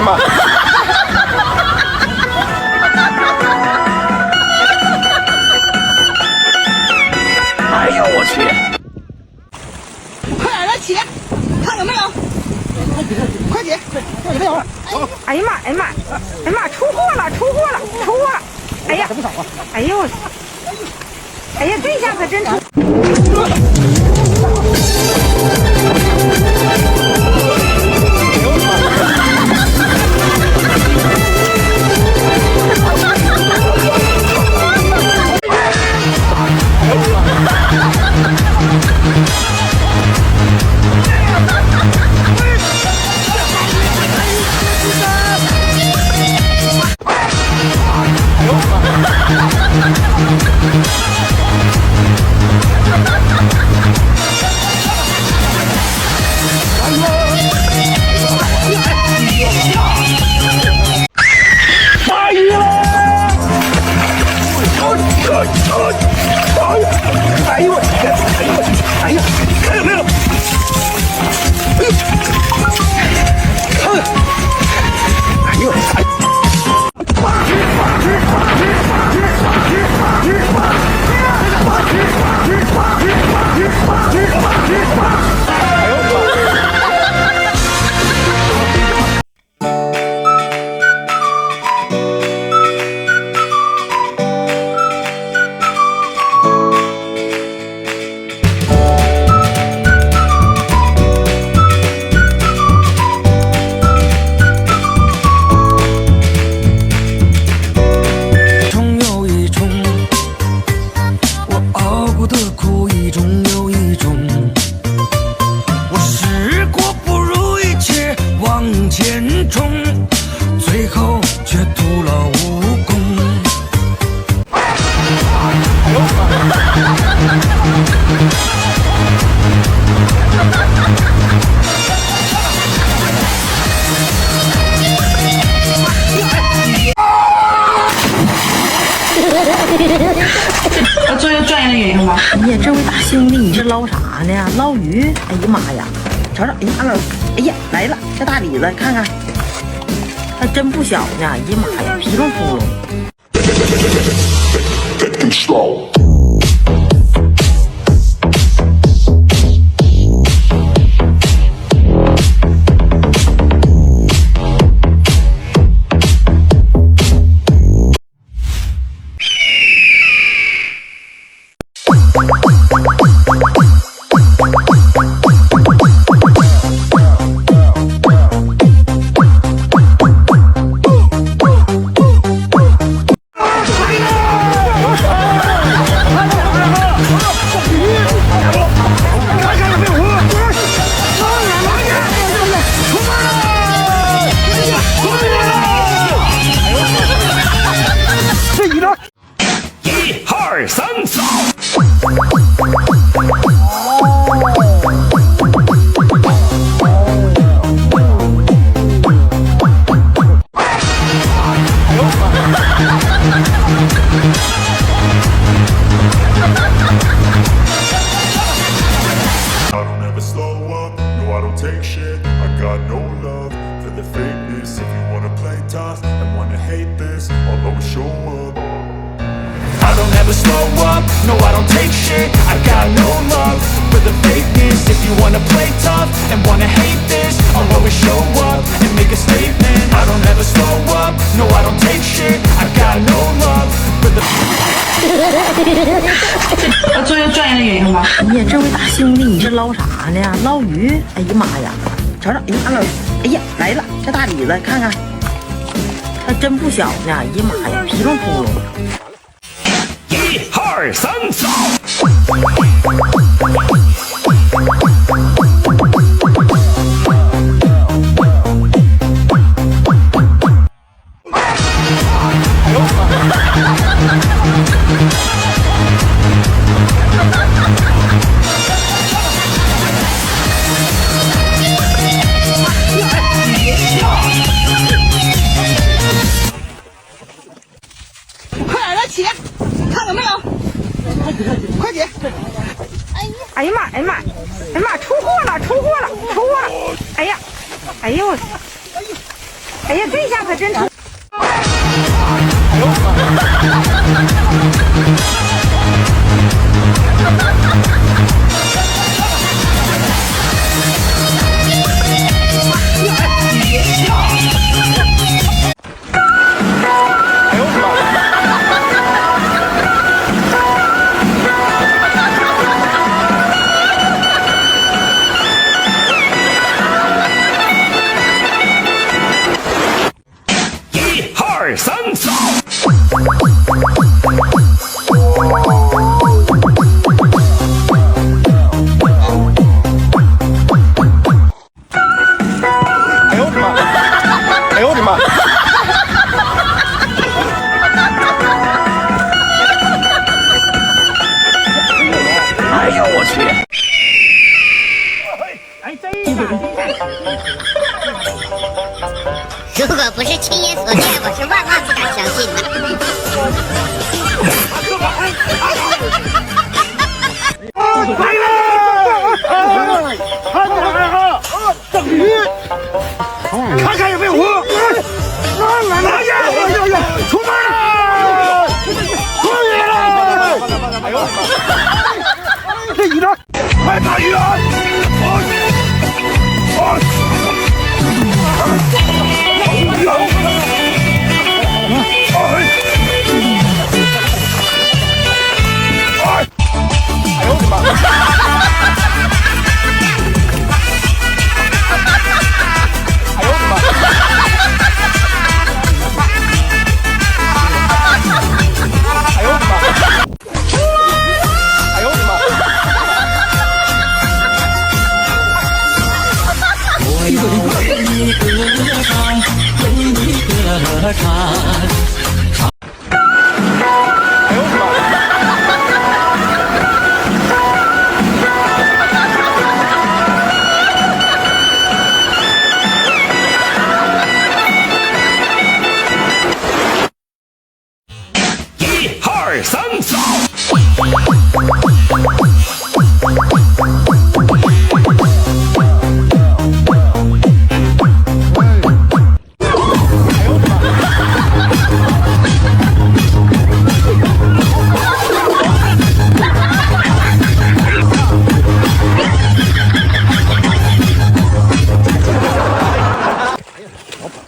的妈！哎呦我去！快点的起，看有没有？快点，快点！哎呀妈！哎呀妈！哎呀妈！出货了！出货了！出货了！哎呀！哎呦我！哎呀，这下可真出！哎呦我天！哎呦我去！哎呀，看有没有？哎呦！这有专业的原因吗？哎呀，这位大兄弟，你是捞啥呢？捞鱼？哎呀妈呀！瞅瞅，哎呀妈，哎呀来了，这大李子，看看，还真不小呢！哎呀妈呀，皮隆扑隆。Take shit, I got no love for the fakeness. If you wanna play tough and wanna hate this, I'll always show up. I don't ever slow up, no I don't take shit. I got no love for the fakeness. If you wanna play tough and wanna hate this, I'll always show up and make a statement. I don't ever slow up, no I don't take shit. I got no love for the 这有专业的原因吗？哎呀，这位大兄弟，你是捞啥呢？捞鱼？哎呀妈呀！瞅瞅，哎呀妈，哎呀来了，这大李子，看看，还真不小呢！哎呀妈呀，皮隆扑隆。1、2、3，走！快点的起，看有没有？快点！哎呀妈！哎呀妈！哎呀妈！出货了！出货了！出货了！哎呀！哎呦我！哎哎呀，这下可真出。2、3、走！哎呦我的妈！哎呦我的妈！哎呦我去！哎，这个。如果不是亲眼所见，我是万万不敢相信的。来了！等鱼，看看有没有活。来呀！出门了！出鱼了！哎呦！这鱼呢？快打鱼啊！哎呦我的妈！哎呦我的妈！哎呦我的妈！哎呦我的妈！我要为你歌唱，为你歌唱。